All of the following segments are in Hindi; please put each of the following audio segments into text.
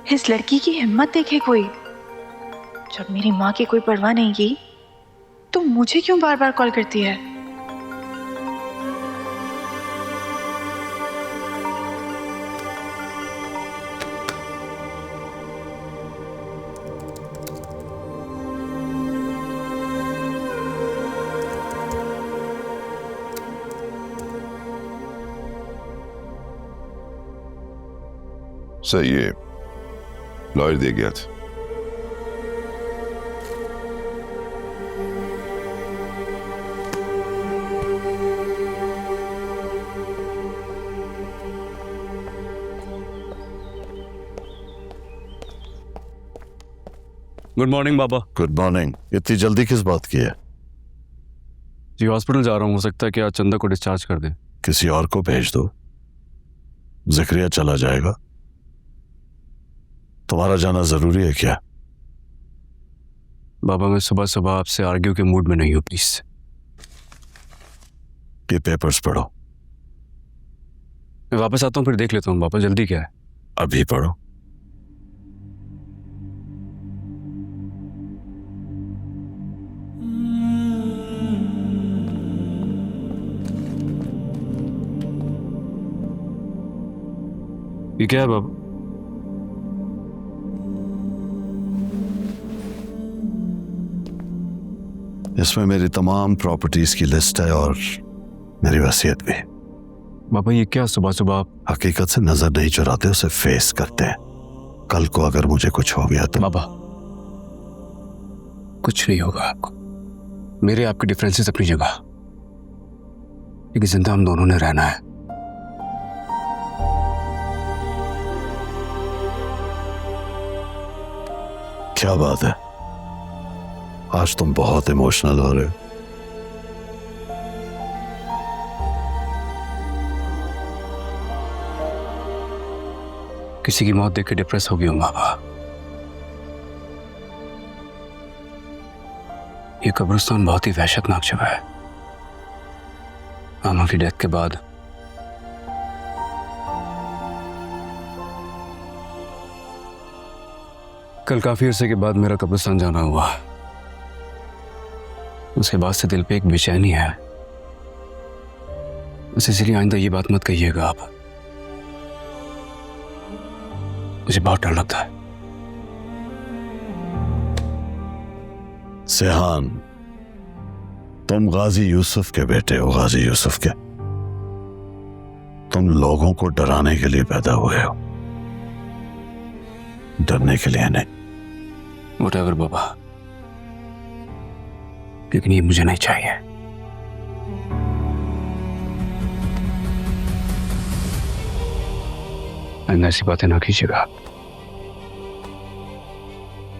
इस लड़की की हिम्मत देखे कोई। जब मेरी माँ की कोई परवाह नहीं की तो मुझे क्यों बार बार कॉल करती है? सर ये लॉयर दे गया था। Good morning Baba. Good morning. इतनी जल्दी किस बात की है? जी हॉस्पिटल जा रहा हूँ, हो सकता है कि आज चंदा को डिस्चार्ज कर दें। किसी और को भेज दो, जिक्रिया चला जाएगा। तुम्हारा जाना जरूरी है क्या? बाबा मैं सुबह सुबह आपसे आर्ग्यू के मूड में नहीं हूँ, प्लीज। ये पेपर्स पढ़ो। मैं वापस आता हूँ फिर देख लेता हूँ बाबा, जल्दी क्या है? अभी पढ़ो। ये क्या है बाबा? इसमें मेरी तमाम प्रॉपर्टीज की लिस्ट है और मेरी वसीयत भी। बाबा ये क्या सुबह सुबह आप? हकीकत से नजर नहीं चुराते, उसे फेस करते हैं। कल को अगर मुझे कुछ हो गया तो? बाबा कुछ नहीं होगा आपको। मेरे आपके डिफरेंसेस अपनी जगह, लेकिन जिंदा हम दोनों ने रहना है। क्या बात है, आज तुम बहुत इमोशनल हो रहे हो। किसी की मौत देख के डिप्रेस हो गई हूं बाबा। ये कब्रिस्तान बहुत ही वहशतनाक जगह है। मामा की डेथ के बाद कल काफी अरसे के बाद मेरा कब्रिस्तान जाना हुआ। उसके बाद से दिल पे एक बेचैनी है, बस इसलिए आइंदा ये बात मत कहिएगा आप। मुझे बहुत डर लगता है। सेहान, तुम गाजी यूसुफ के बेटे हो। गाजी यूसुफ के तुम लोगों को डराने के लिए पैदा हुए हो, डरने के लिए नहीं। व्हाटएवर बाबा, लेकिन ये मुझे नहीं चाहिए। ऐसी बातें ना कीजिएगा।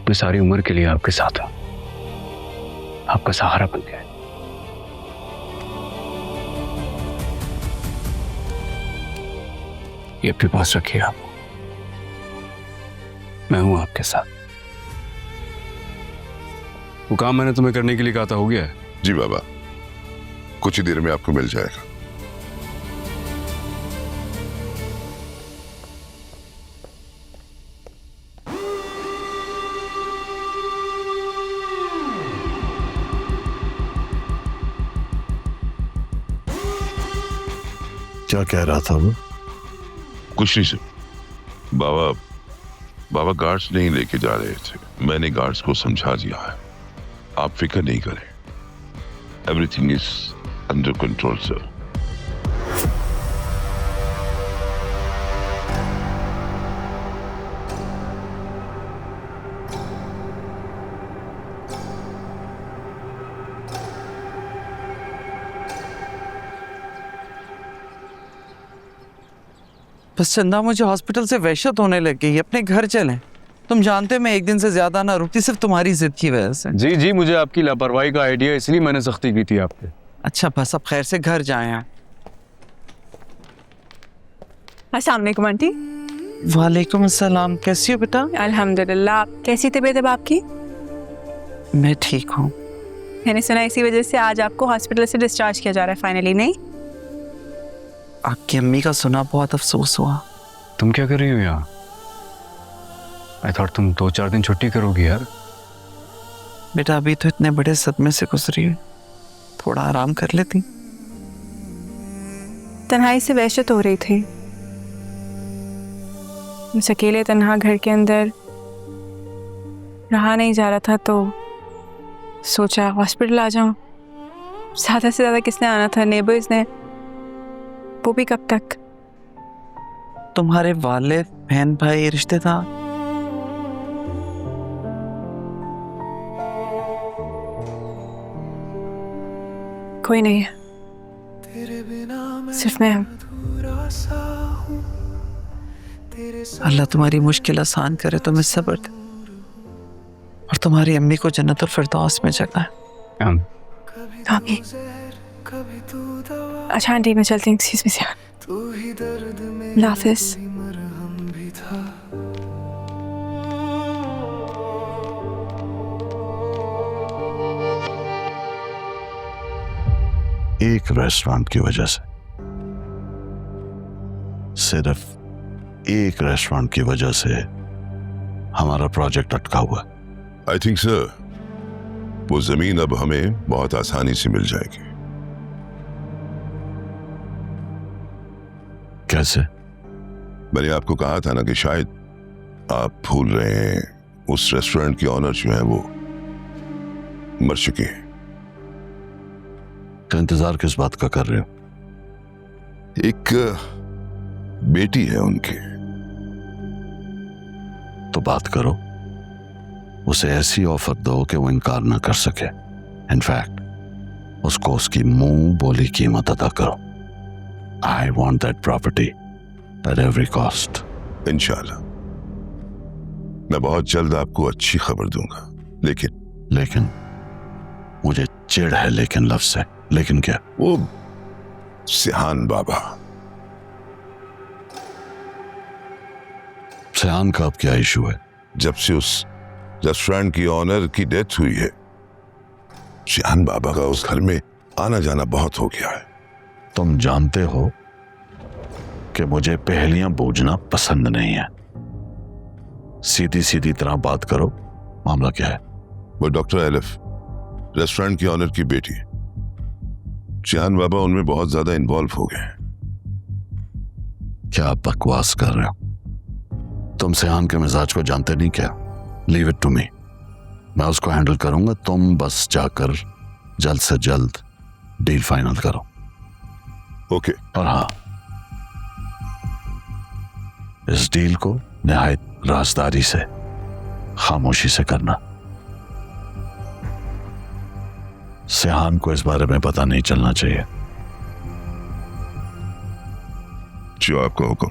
मैं सारी उम्र के लिए आपके साथ हूं, आपका सहारा बन गया। ये अपने पास रखिए आप। मैं हूं आपके साथ। वो काम मैंने तुम्हें करने के लिए कहा था हो गया है? जी बाबा, कुछ ही देर में आपको मिल जाएगा। क्या कह रहा था वो? कुछ नहीं सर। बाबा गार्ड्स नहीं लेके जा रहे थे, मैंने गार्ड्स को समझा दिया है। आप फिक्र नहीं करें, everything is under control sir. बस चंदा, मुझे हॉस्पिटल से वहशत होने लग गई। अपने घर चलें। तुम जानते मैं एक दिन से ज्यादा ना रुकती, सिर्फ तुम्हारी जिद की वजह से। जी जी, मुझे आपकी लापरवाही का आइडिया, इसलिए मैंने सख्ती की थी आप पे। अच्छा बस अब खैर से घर जाएं आप। अस्सलाम वालेकुम आंटी। वालेकुम अस्सलाम। कैसी हो बेटा? अल्हम्दुलिल्लाह। कैसी तबीयत है आपकी? मैं ठीक हूँ। मैंने सुना इसी वजह से आज आपको हॉस्पिटल से डिस्चार्ज किया जा रहा है फाइनली, नहीं? आपकी अम्मी का सुना बहुत अफसोस हुआ। तुम क्या कर रही हो यहाँ? आई थॉट तुम 2-4 दिन छुट्टी करोगी यार। बेटा अभी तो इतने बड़े सदमे से गुजरी है, थोड़ा आराम कर लेती। तन्हाई से वहशत हो रही थी। उस अकेले तन्हा घर के अंदर रहा नहीं जा रहा था, तो सोचा हॉस्पिटल आ जाऊं। ज़्यादा से ज़्यादा किसने आना था, नेबर्स ने, वो भी कब तक। तुम्हारे वालिद, बहन भाई, रिश्तेदार? कोई नहीं है, सिर्फ मैं हूं। अल्लाह तुम्हारी मुश्किल आसान करे, तुम्हें सब्र दे और तुम्हारी अम्मी को जन्नतुल फिरदौस में जगह है। आमीन। अच्छा आंटी, मैं चलती हूँ, एक्सक्यूज मी सियान। हाफिज। एक रेस्टोरेंट की वजह से, सिर्फ एक रेस्टोरेंट की वजह से हमारा प्रोजेक्ट अटका हुआ। आई थिंक सर वो जमीन अब हमें बहुत आसानी से मिल जाएगी। कैसे? मैंने आपको कहा था ना कि शायद आप भूल रहे हैं, उस रेस्टोरेंट की ऑनर जो है वो मर चुके हैं। तो इंतजार किस बात का कर रहे हो? एक बेटी है उनकी। तो बात करो, उसे ऐसी ऑफर दो कि वो इनकार ना कर सके। इनफैक्ट उसको उसकी मुंह बोली कीमत अदा करो। I want that property at every cost. इंशाल्लाह मैं बहुत जल्द आपको अच्छी खबर दूंगा। लेकिन मुझे चिढ़ है लेकिन लफ्ज से। लेकिन क्या? वो सिहान बाबा। सिहान का अब क्या इशू है? जब से उस रेस्टोरेंट की ऑनर की डेथ हुई है, सिहान बाबा का उस घर में आना जाना बहुत हो गया है। तुम जानते हो कि मुझे पहेलियां बूझना पसंद नहीं है। सीधी सीधी तरह बात करो, मामला क्या है? वो डॉक्टर एलिफ, रेस्टोरेंट की ऑनर की बेटी, सिहान बाबा उनमें बहुत ज्यादा इन्वॉल्व हो गए। क्या आप बकवास कर रहे हो? तुम सिहान के मिजाज को जानते नहीं क्या? लीव इट टू मी, मैं उसको हैंडल करूंगा। तुम बस जाकर जल्द से जल्द डील फाइनल करो। ओके। और हाँ, इस डील को निहायत राजदारी से, खामोशी से करना। सिहान को इस बारे में पता नहीं चलना चाहिए। जो आपका हुक्म।